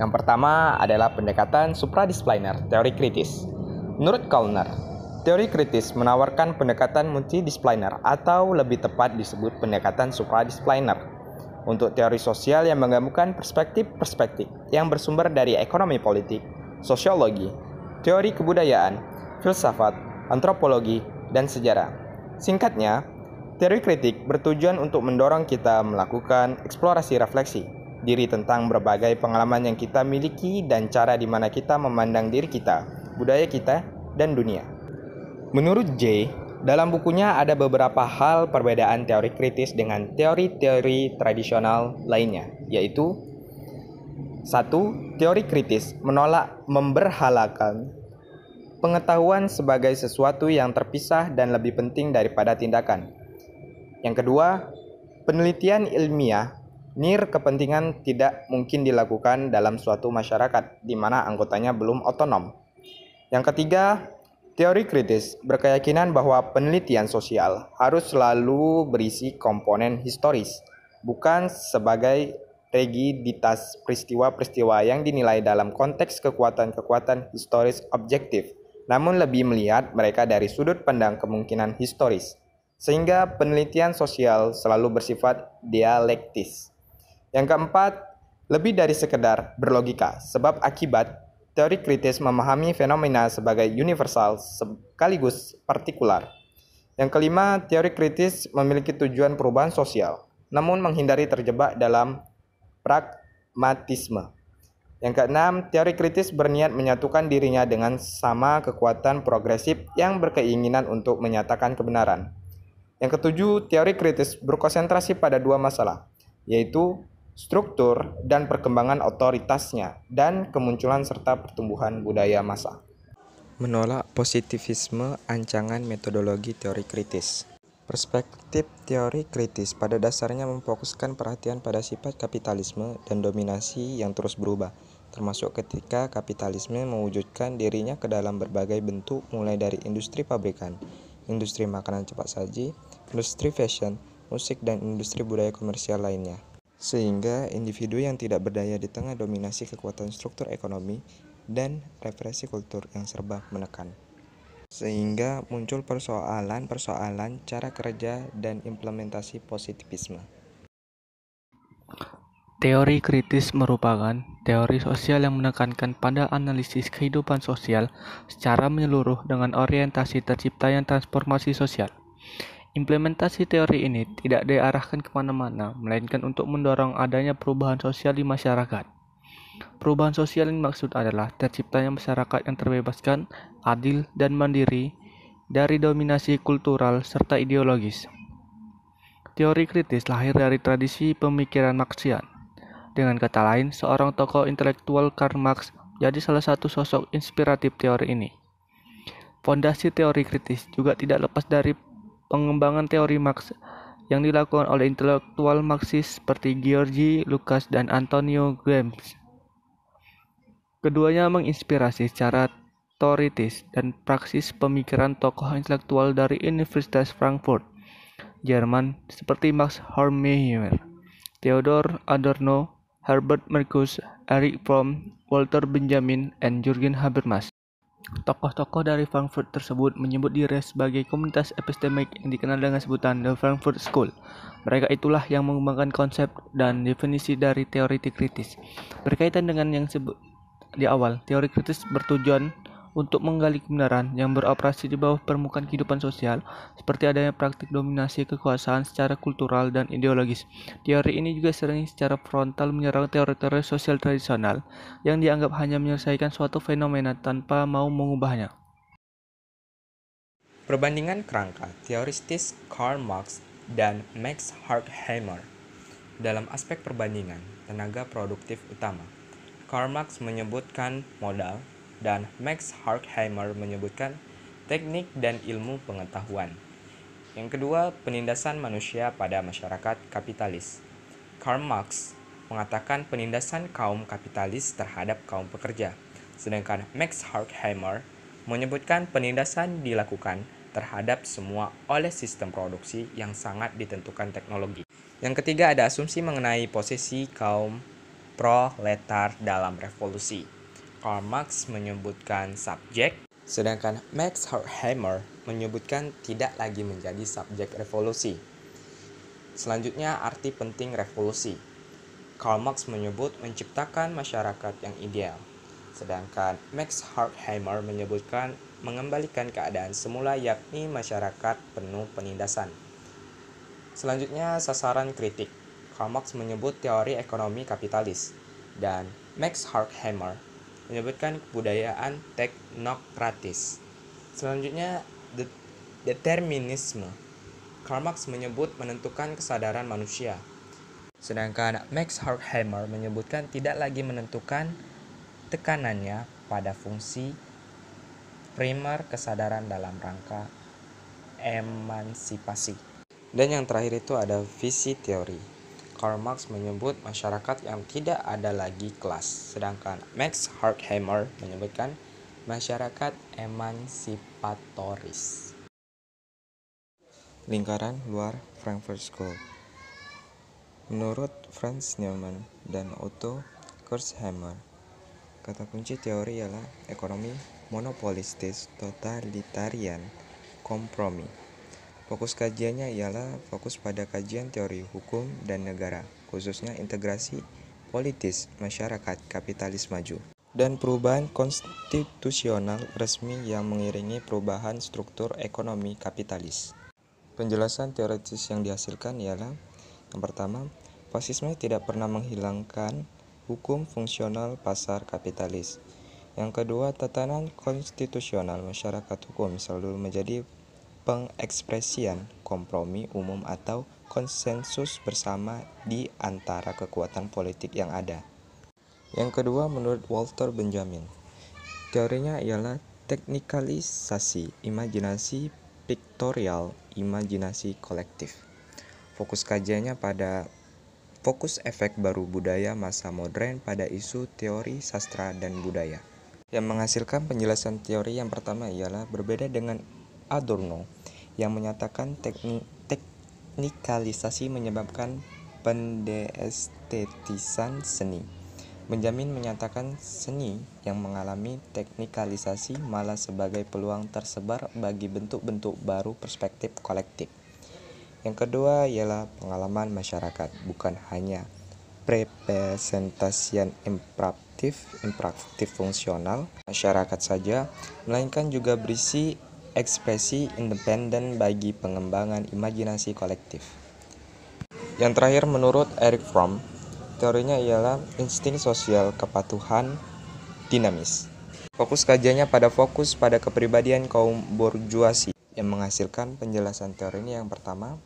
Yang pertama adalah pendekatan supradisipliner teori kritis. Menurut Kauner, teori kritis menawarkan pendekatan multidisipliner atau lebih tepat disebut pendekatan supradisipliner untuk teori sosial yang menggabungkan perspektif-perspektif yang bersumber dari ekonomi politik, sosiologi, teori kebudayaan, filsafat, antropologi, dan sejarah. Singkatnya, teori kritik bertujuan untuk mendorong kita melakukan eksplorasi refleksi diri tentang berbagai pengalaman yang kita miliki dan cara di mana kita memandang diri kita, budaya kita, dan dunia. Menurut J, dalam bukunya ada beberapa hal perbedaan teori kritis dengan teori-teori tradisional lainnya, yaitu 1. Teori kritis menolak memberhalakan pengetahuan sebagai sesuatu yang terpisah dan lebih penting daripada tindakan. Yang kedua, penelitian ilmiah kepentingan tidak mungkin dilakukan dalam suatu masyarakat di mana anggotanya belum otonom. Yang ketiga, teori kritis berkeyakinan bahwa penelitian sosial harus selalu berisi komponen historis, bukan sebagai rigiditas peristiwa-peristiwa yang dinilai dalam konteks kekuatan-kekuatan historis objektif, namun lebih melihat mereka dari sudut pandang kemungkinan historis, sehingga penelitian sosial selalu bersifat dialektis. Yang keempat, lebih dari sekedar berlogika, sebab akibat teori kritis memahami fenomena sebagai universal sekaligus partikular. Yang kelima, teori kritis memiliki tujuan perubahan sosial, namun menghindari terjebak dalam pragmatisme. Yang keenam, teori kritis berniat menyatukan dirinya dengan sama kekuatan progresif yang berkeinginan untuk menyatakan kebenaran. Yang ketujuh, teori kritis berkonsentrasi pada dua masalah, yaitu struktur dan perkembangan otoritasnya, dan kemunculan serta pertumbuhan budaya massa. Menolak positivisme ancangan metodologi teori kritis. Perspektif teori kritis pada dasarnya memfokuskan perhatian pada sifat kapitalisme dan dominasi yang terus berubah, termasuk ketika kapitalisme mewujudkan dirinya ke dalam berbagai bentuk mulai dari industri pabrikan, industri makanan cepat saji, industri fashion, musik, dan industri budaya komersial lainnya. Sehingga individu yang tidak berdaya di tengah dominasi kekuatan struktur ekonomi dan represi kultur yang serba menekan. Sehingga muncul persoalan cara kerja dan implementasi positivisme. Teori kritis merupakan teori sosial yang menekankan pada analisis kehidupan sosial secara menyeluruh dengan orientasi terciptanya transformasi sosial. Implementasi teori ini tidak diarahkan kemana-mana, melainkan untuk mendorong adanya perubahan sosial di masyarakat. Perubahan sosial yang dimaksud adalah terciptanya masyarakat yang terbebaskan, adil, dan mandiri dari dominasi kultural serta ideologis. Teori kritis lahir dari tradisi pemikiran Marxian. Dengan kata lain, seorang tokoh intelektual Karl Marx jadi salah satu sosok inspiratif teori ini. Fondasi teori kritis juga tidak lepas dari pengembangan teori Marx yang dilakukan oleh intelektual Marxis seperti Georgi Lukács dan Antonio Gramsci. Keduanya menginspirasi secara teoritis dan praksis pemikiran tokoh intelektual dari Universitas Frankfurt, Jerman seperti Max Horkheimer, Theodor Adorno, Herbert Marcuse, Erich Fromm, Walter Benjamin, dan Jürgen Habermas. Tokoh-tokoh dari Frankfurt tersebut menyebut diri sebagai komunitas epistemik yang dikenal dengan sebutan The Frankfurt School. Mereka itulah yang mengembangkan konsep dan definisi dari teori kritis. Berkaitan dengan yang di awal, teori kritis bertujuan untuk menggali kebenaran yang beroperasi di bawah permukaan kehidupan sosial, seperti adanya praktik dominasi kekuasaan secara kultural dan ideologis. Teori ini juga sering secara frontal menyerang teori-teori sosial tradisional yang dianggap hanya menyelesaikan suatu fenomena tanpa mau mengubahnya. Perbandingan kerangka teoristis Karl Marx dan Max Horkheimer. Dalam aspek perbandingan tenaga produktif utama, Karl Marx menyebutkan modal dan Max Horkheimer menyebutkan teknik dan ilmu pengetahuan. Yang kedua, penindasan manusia pada masyarakat kapitalis. Karl Marx mengatakan penindasan kaum kapitalis terhadap kaum pekerja, sedangkan Max Horkheimer menyebutkan penindasan dilakukan terhadap semua oleh sistem produksi yang sangat ditentukan teknologi. Yang ketiga, ada asumsi mengenai posisi kaum proletar dalam revolusi. Karl Marx menyebutkan subjek, sedangkan Max Horkheimer menyebutkan tidak lagi menjadi subjek revolusi. Selanjutnya, arti penting revolusi. Karl Marx menyebut menciptakan masyarakat yang ideal, sedangkan Max Horkheimer menyebutkan mengembalikan keadaan semula yakni masyarakat penuh penindasan. Selanjutnya, sasaran kritik. Karl Marx menyebut teori ekonomi kapitalis, dan Max Horkheimer menyebutkan kebudayaan teknokratis. Selanjutnya, determinisme. Karl Marx menyebut menentukan kesadaran manusia, sedangkan Max Horkheimer menyebutkan tidak lagi menentukan tekanannya pada fungsi primer kesadaran dalam rangka emansipasi. Dan yang terakhir itu ada visi teori. Karl Marx menyebut masyarakat yang tidak ada lagi kelas, sedangkan Max Horkheimer menyebutkan masyarakat emansipatoris. Lingkaran luar Frankfurt School. Menurut Franz Neumann dan Otto Kurzheimer, kata kunci teori ialah ekonomi monopolistis, totalitarian, kompromi. Fokus kajiannya ialah fokus pada kajian teori hukum dan negara, khususnya integrasi politis masyarakat kapitalis maju dan perubahan konstitusional resmi yang mengiringi perubahan struktur ekonomi kapitalis. Penjelasan teoritis yang dihasilkan ialah yang pertama, fasisme tidak pernah menghilangkan hukum fungsional pasar kapitalis. Yang kedua, tatanan konstitusional masyarakat hukum selalu menjadi pengekspresian kompromi umum atau konsensus bersama di antara kekuatan politik yang ada. Yang kedua, menurut Walter Benjamin, teorinya ialah teknikalisasi imajinasi piktorial, imajinasi kolektif. Fokus kajiannya pada fokus efek baru budaya masa modern pada isu teori sastra dan budaya. Yang menghasilkan penjelasan teori yang pertama ialah berbeda dengan Adorno yang menyatakan teknikalisasi menyebabkan pendeestetisan seni. Benjamin menyatakan seni yang mengalami teknikalisasi malah sebagai peluang tersebar bagi bentuk-bentuk baru perspektif kolektif. Yang kedua ialah pengalaman masyarakat, bukan hanya representasian imperatif fungsional masyarakat saja, melainkan juga berisi ekspresi independen bagi pengembangan imajinasi kolektif. Yang terakhir menurut Erich Fromm, teorinya ialah insting sosial kepatuhan dinamis. Fokus kajiannya fokus pada kepribadian kaum borjuasi. Yang menghasilkan penjelasan teori ini yang pertama,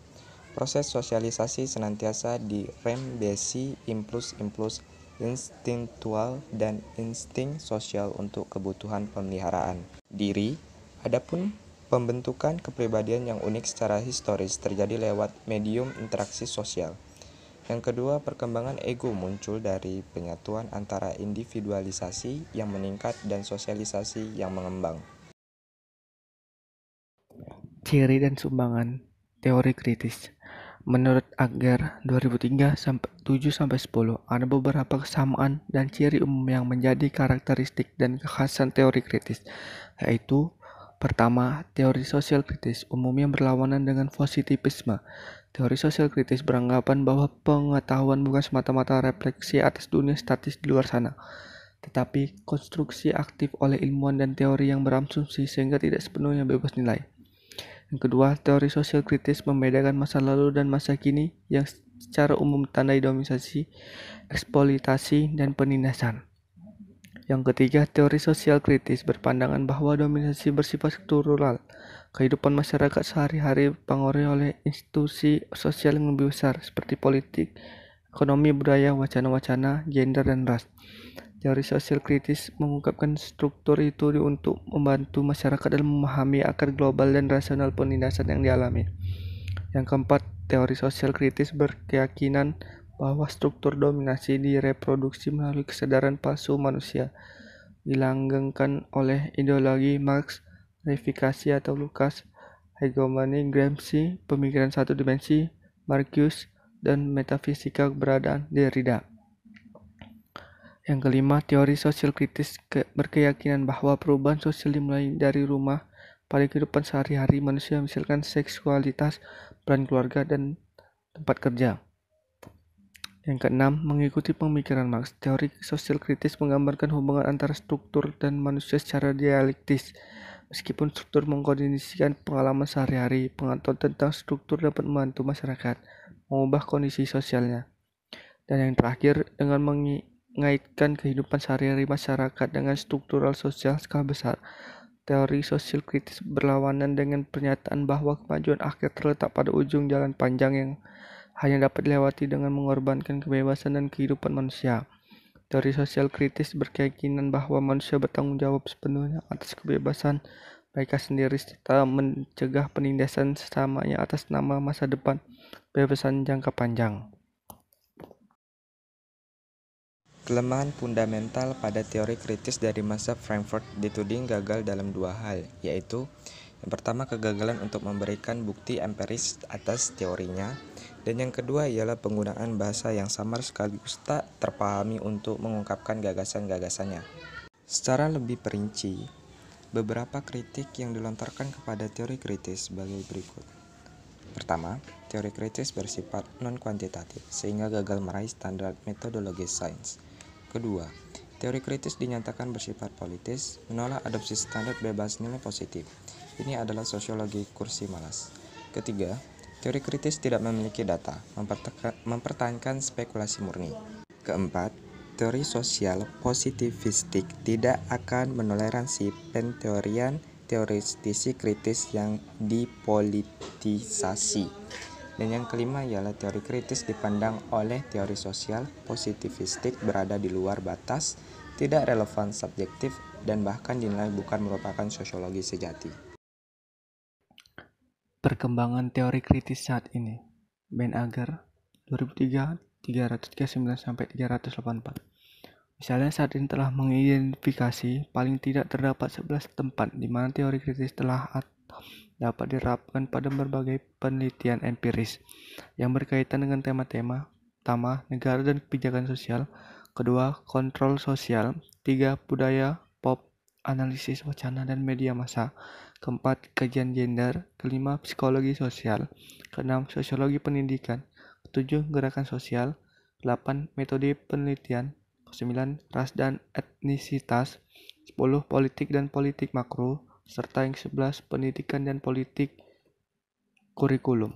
proses sosialisasi senantiasa dirembesi impuls-impuls instingtual dan insting sosial untuk kebutuhan pemeliharaan diri. Adapun pembentukan kepribadian yang unik secara historis terjadi lewat medium interaksi sosial. Yang kedua, perkembangan ego muncul dari penyatuan antara individualisasi yang meningkat dan sosialisasi yang mengembang. Ciri dan sumbangan teori kritis. Menurut Agger 2003-7-10, ada beberapa kesamaan dan ciri umum yang menjadi karakteristik dan kekhasan teori kritis, yaitu pertama, teori sosial kritis umumnya berlawanan dengan positivisme. Teori sosial kritis beranggapan bahwa pengetahuan bukan semata-mata refleksi atas dunia statis di luar sana, tetapi konstruksi aktif oleh ilmuwan dan teori yang berasumsi sehingga tidak sepenuhnya bebas nilai. Yang kedua, teori sosial kritis membedakan masa lalu dan masa kini yang secara umum ditandai dominasi, eksploitasi, dan penindasan. Yang ketiga, teori sosial kritis berpandangan bahwa dominasi bersifat struktural. Kehidupan masyarakat sehari-hari dipengaruhi oleh institusi sosial yang lebih besar seperti politik, ekonomi, budaya, wacana-wacana, gender, dan ras. Teori sosial kritis mengungkapkan struktur itu untuk membantu masyarakat dalam memahami akar global dan rasional penindasan yang dialami. Yang keempat, teori sosial kritis berkeyakinan bahwa struktur dominasi direproduksi melalui kesadaran palsu manusia, dilanggengkan oleh ideologi Marx, reifikasi atau Lukas, hegemoni Gramsci, pemikiran satu dimensi, Marcuse, dan metafisika keberadaan Derrida. Yang kelima, teori sosial kritis berkeyakinan bahwa perubahan sosial dimulai dari rumah pada kehidupan sehari-hari manusia, misalkan seksualitas, peran keluarga, dan tempat kerja. Yang keenam, mengikuti pemikiran Marx, teori sosial kritis menggambarkan hubungan antara struktur dan manusia secara dialektis. Meskipun struktur mengkondisikan pengalaman sehari-hari, pengetahuan tentang struktur dapat membantu masyarakat mengubah kondisi sosialnya. Dan yang terakhir, dengan mengaitkan kehidupan sehari-hari masyarakat dengan struktural sosial skala besar, teori sosial kritis berlawanan dengan pernyataan bahwa kemajuan akhir terletak pada ujung jalan panjang yang hanya dapat dilewati dengan mengorbankan kebebasan dan kehidupan manusia. Teori sosial kritis berkeyakinan bahwa manusia bertanggung jawab sepenuhnya atas kebebasan mereka sendiri serta mencegah penindasan sesamanya atas nama masa depan kebebasan jangka panjang. Kelemahan fundamental pada teori kritis dari masa Frankfurt dituding gagal dalam dua hal, yaitu yang pertama kegagalan untuk memberikan bukti empiris atas teorinya, dan yang kedua ialah penggunaan bahasa yang samar sekaligus tak terpahami untuk mengungkapkan gagasan-gagasannya. Secara lebih perinci, beberapa kritik yang dilontarkan kepada teori kritis sebagai berikut. Pertama, teori kritis bersifat non-kuantitatif sehingga gagal meraih standar metodologi sains. Kedua, teori kritis dinyatakan bersifat politis, menolak adopsi standar bebas nilai positif. Ini adalah sosiologi kursi malas. Ketiga, teori kritis tidak memiliki data, mempertahankan spekulasi murni. Keempat, teori sosial positivistik tidak akan menoleransi penteorian teoritisi kritis yang dipolitisasi. Dan yang kelima ialah teori kritis dipandang oleh teori sosial positivistik berada di luar batas, tidak relevan subjektif, dan bahkan dinilai bukan merupakan sosiologi sejati. Perkembangan teori kritis saat ini. Ben Agar, 2003, 339-384. Misalnya saat ini telah mengidentifikasi paling tidak terdapat 11 tempat di mana teori kritis telah dapat diterapkan pada berbagai penelitian empiris yang berkaitan dengan tema-tema. Pertama, negara dan kebijakan sosial. Kedua, kontrol sosial. Tiga, budaya, pop, analisis wacana dan media massa. Keempat, kajian gender. Kelima, psikologi sosial. Keenam, sosiologi pendidikan. Ketujuh, gerakan sosial. 8, metode penelitian. 9, ras dan etnisitas. 10, politik dan politik makro. Serta yang 11, pendidikan dan politik kurikulum.